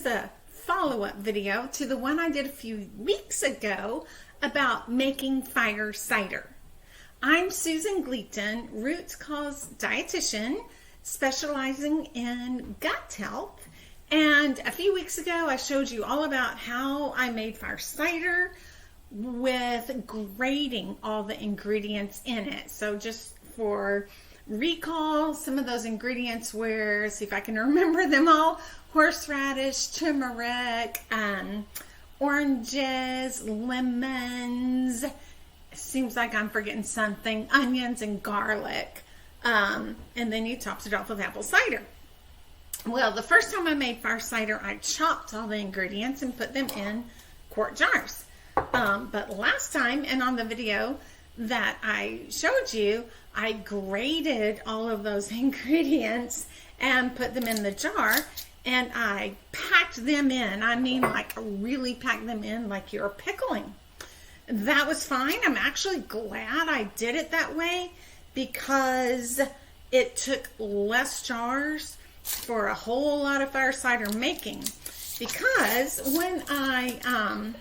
is a follow-up video to the one I did a few weeks ago about making fire cider. I'm Susan Gleaton, Roots Cause dietitian, specializing in gut health. And a few weeks ago, I showed you all about how I made fire cider with grating all the ingredients in it. So just for recall, some of those ingredients were, see if I can remember them all: horseradish, turmeric, oranges, lemons, seems like I'm forgetting something, onions and garlic, and then you topped it off with apple cider. Well, the first time I made fire cider, I chopped all the ingredients and put them in quart jars. But last time, and on the video that I showed you, I grated all of those ingredients and put them in the jar, and I packed them in. I mean, like really packed them in like you're pickling. That was fine. I'm actually glad I did it that way because it took less jars for a whole lot of fire cider making. Because when I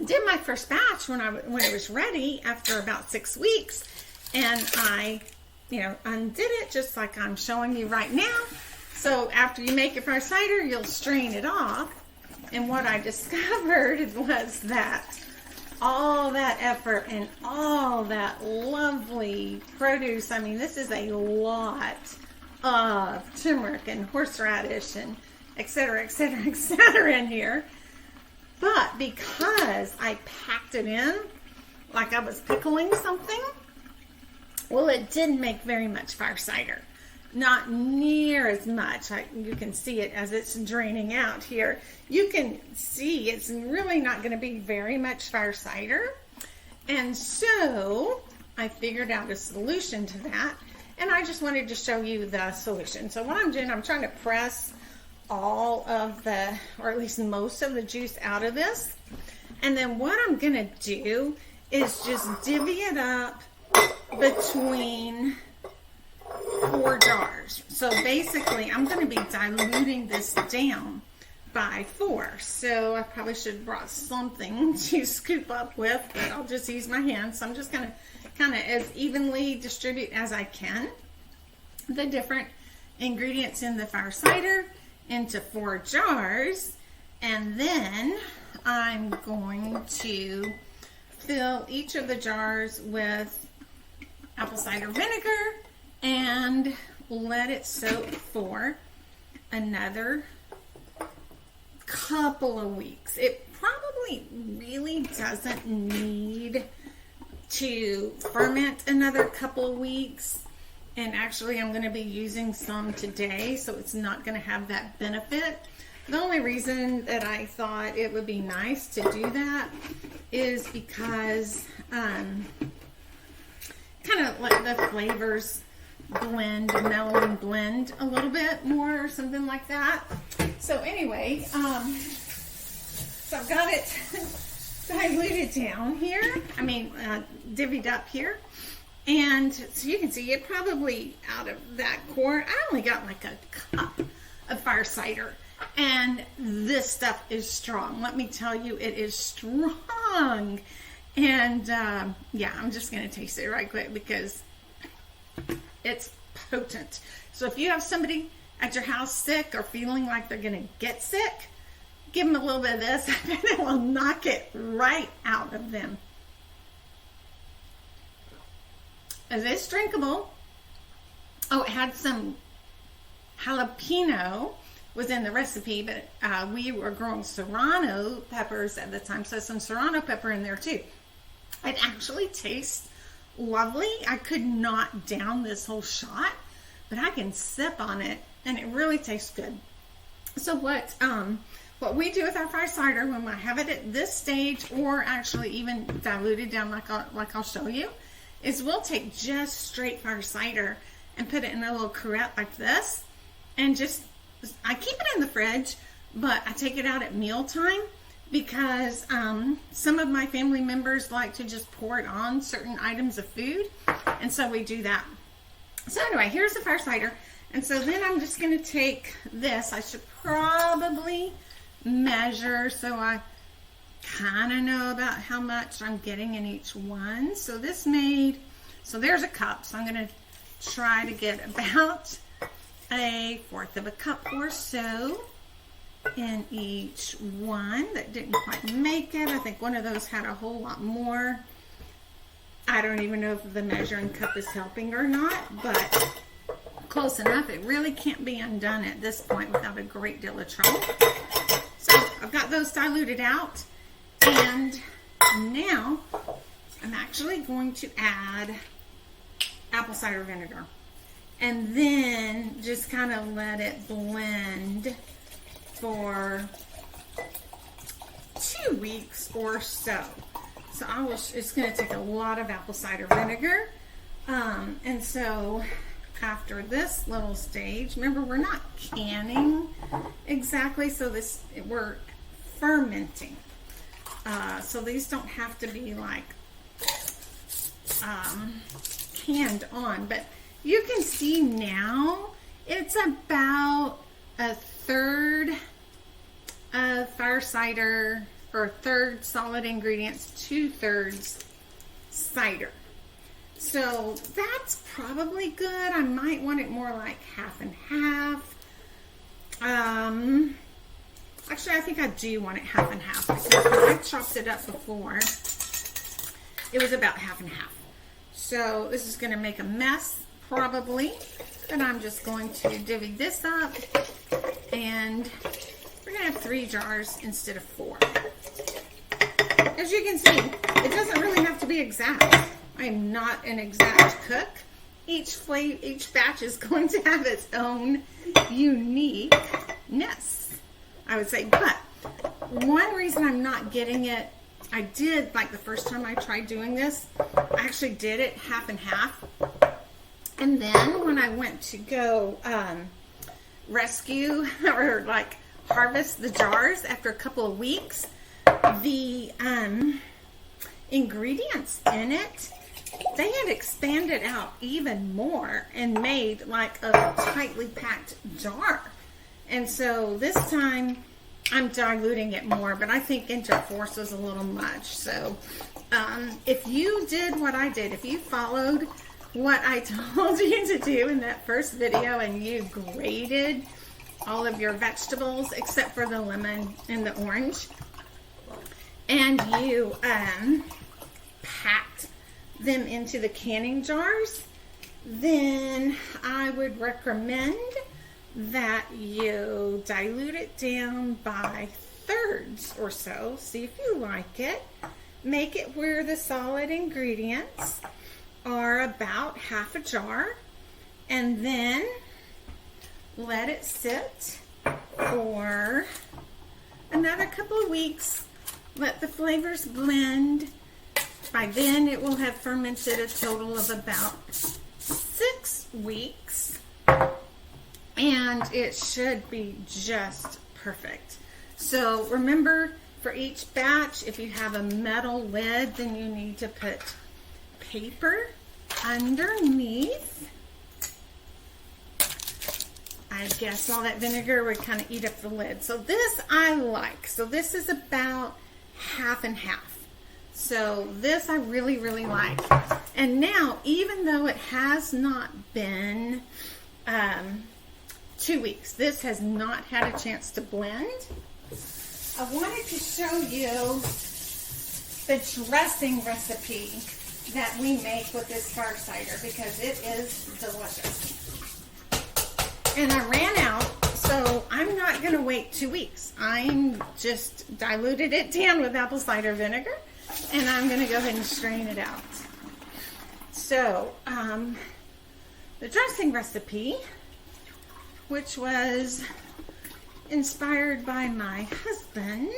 did my first batch, when it was ready after about 6 weeks, and I undid it just like I'm showing you right now. So after you make your fire cider, you'll strain it off, and what I discovered was that all that effort and all that lovely produce, I mean, this is a lot of turmeric and horseradish and et cetera in here. But because I packed it in like I was pickling something, well, it didn't make very much fire cider. Not near as much. You can see it as it's draining out here. You can see it's really not going to be very much fire cider. And so I figured out a solution to that. And I just wanted to show you the solution. So what I'm doing, I'm trying to press all of the, or at least most of the juice out of this. And then what I'm going to do is just divvy it up between 4 jars. So basically, I'm going to be diluting this down by 4. So I probably should have brought something to scoop up with, but I'll just use my hands. So I'm just going to kind of as evenly distribute as I can the different ingredients in the fire cider into 4 jars, and then I'm going to fill each of the jars with apple cider vinegar and let it soak for another couple of weeks. It probably really doesn't need to ferment another couple of weeks. And actually, I'm going to be using some today, so it's not going to have that benefit. The only reason that I thought it would be nice to do that is because kind of let the flavors mellow and blend a little bit more or something like that. So anyway, so I've got it diluted down here. I mean, divvied up here. And so you can see it probably out of that quart, I only got like a cup of fire cider. And this stuff is strong. Let me tell you, it is strong. And yeah, I'm just going to taste it right quick because it's potent. So if you have somebody at your house sick or feeling like they're going to get sick, give them a little bit of this and it will knock it right out of them. It's drinkable. Oh, it had some jalapeno was in the recipe, but we were growing serrano peppers at the time, so some serrano pepper in there too. It actually tastes lovely. I could not down this whole shot, but I can sip on it, and it really tastes good. So what we do with our fire cider when I have it at this stage, or actually even diluted down like I'll show you, is we'll take just straight fire cider and put it in a little cruet like this, and I keep it in the fridge, but I take it out at mealtime because some of my family members like to just pour it on certain items of food, and so we do that. So anyway, here's the fire cider, and so then I'm just going to take this. I should probably measure, so I kind of know about how much I'm getting in each one. So this made, so there's a cup, so I'm going to try to get about 1/4 of a cup or so in each one. That didn't quite make it. I think one of those had a whole lot more. I don't even know if the measuring cup is helping or not, but close enough. It really can't be undone at this point without a great deal of trouble. So I've got those diluted out, and now I'm actually going to add apple cider vinegar and then just kind of let it blend for 2 weeks or so. So it's going to take a lot of apple cider vinegar. And so after this little stage, remember we're not canning exactly, so we're fermenting. So these don't have to be like canned on, but you can see now it's about 1/3 of fire cider, or 1/3 solid ingredients, 2/3 cider. So that's probably good. I might want it more like 1/2 and 1/2. Actually, I think I do want it 1/2 and 1/2 because when I chopped it up before, it was about 1/2 and 1/2. So this is going to make a mess probably, but I'm just going to divvy this up, and we're going to have 3 jars instead of 4. As you can see, it doesn't really have to be exact. I'm not an exact cook. Each batch is going to have its own uniqueness, I would say. But one reason I'm not getting it, I did, like the first time I tried doing this, I actually did it 1/2 and 1/2. And then when I went to go rescue or like harvest the jars after a couple of weeks, the ingredients in it, they had expanded out even more and made like a tightly packed jar. And so this time I'm diluting it more, but I think inch of force was a little much. So if you did what I did, if you followed what I told you to do in that first video and you grated all of your vegetables except for the lemon and the orange, and you packed them into the canning jars, then I would recommend that you dilute it down by 1/3 or so. See if you like it. Make it where the solid ingredients are about 1/2 a jar, and then let it sit for another couple of weeks. Let the flavors blend. By then it will have fermented a total of about 6 weeks, and it should be just perfect. So remember, for each batch, if you have a metal lid, then you need to put paper underneath. I guess all that vinegar would kind of eat up the lid. So this I like. So this is about 1/2 and 1/2. So this I really, really like. And now, even though it has not been 2 weeks, this has not had a chance to blend, I wanted to show you the dressing recipe that we make with this fire cider, because it is delicious. And I ran out, so I'm not going to wait 2 weeks. I'm just diluted it down with apple cider vinegar, and I'm going to go ahead and strain it out. So, the dressing recipe, which was inspired by my husband,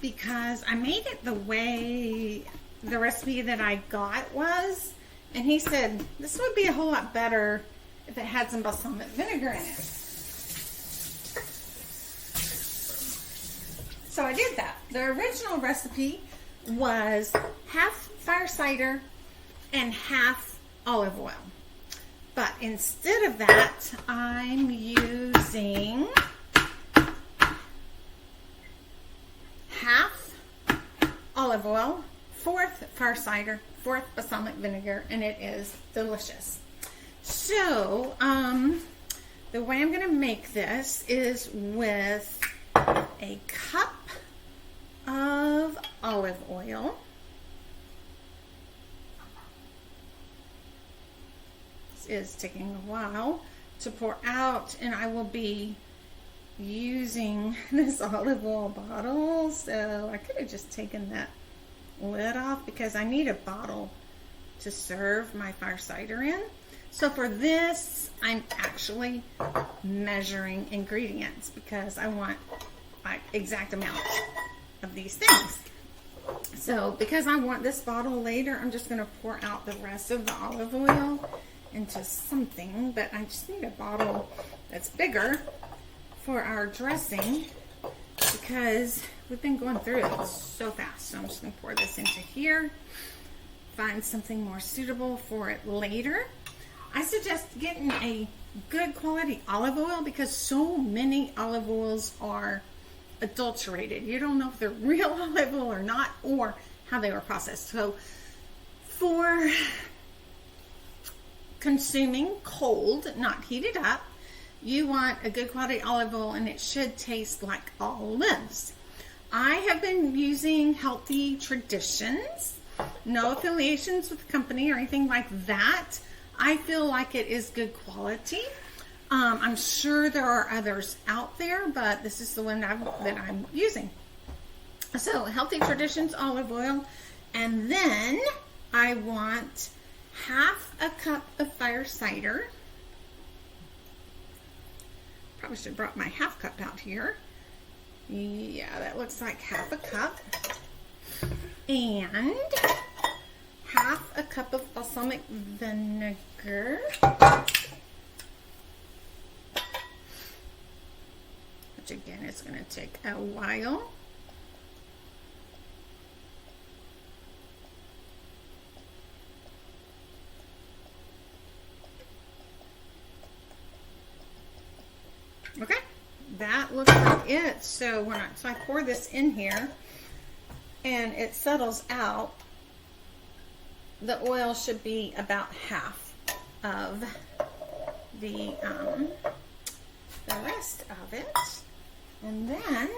because I made it the way the recipe that I got was, and he said this would be a whole lot better if it had some balsamic vinegar in it. So I did that. The original recipe was 1/2 fire cider and 1/2 olive oil. But instead of that, I'm using olive oil, 4th fire cider, 4th balsamic vinegar, and it is delicious. So, the way I'm going to make this is with a cup of olive oil. This is taking a while to pour out, and I will be using this olive oil bottle, so I could have just taken that lid off because I need a bottle to serve my fire cider in. So for this, I'm actually measuring ingredients because I want like exact amount of these things. So because I want this bottle later, I'm just going to pour out the rest of the olive oil into something, but I just need a bottle that's bigger for our dressing because we've been going through it so fast. So I'm just going to pour this into here, find something more suitable for it later. I suggest getting a good quality olive oil because so many olive oils are adulterated. You don't know if they're real olive oil or not, or how they were processed. So for consuming cold, not heated up, you want a good quality olive oil, and it should taste like olives. I have been using Healthy Traditions, no affiliations with the company or anything like that. I feel like it is good quality. I'm sure there are others out there, but this is the one that I'm using. So Healthy Traditions olive oil, and then I want half a cup of fire cider. Probably should have brought my half cup out here. Yeah, that looks like half a cup. And half a cup of balsamic vinegar. Which again is going to take a while. Okay, that looks like it. So I pour this in here and it settles out. The oil should be about half of the rest of it. And then,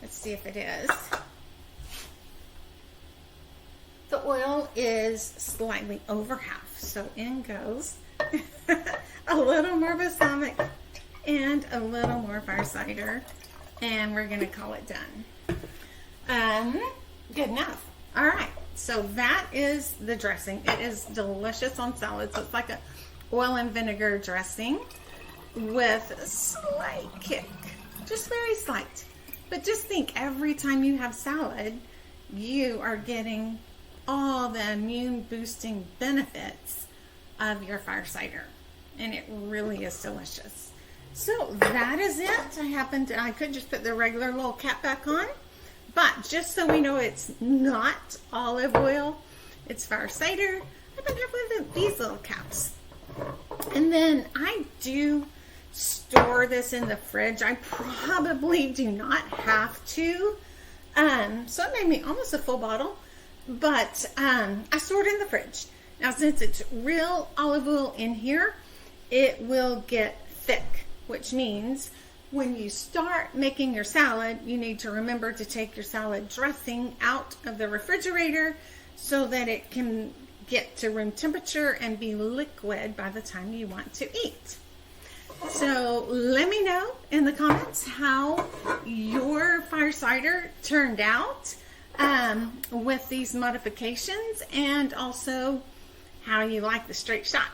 let's see if it is. The oil is slightly over half. So in goes a little more balsamic and a little more fire cider. And we're going to call it done. Good enough. All right. So that is the dressing. It is delicious on salad. So it's like a oil and vinegar dressing with a slight kick. Just very slight. But just think, every time you have salad, you are getting all the immune boosting benefits of your fire cider. And it really is delicious. So that is it. I could just put the regular little cap back on. But just so we know it's not olive oil, it's fire cider, I've been having these little caps. And then I do store this in the fridge. I probably do not have to. So it made me almost a full bottle. But I store it in the fridge. Now since it's real olive oil in here, it will get thick, which means when you start making your salad, you need to remember to take your salad dressing out of the refrigerator so that it can get to room temperature and be liquid by the time you want to eat. So let me know in the comments how your fire cider turned out with these modifications, and also how you like the straight shots.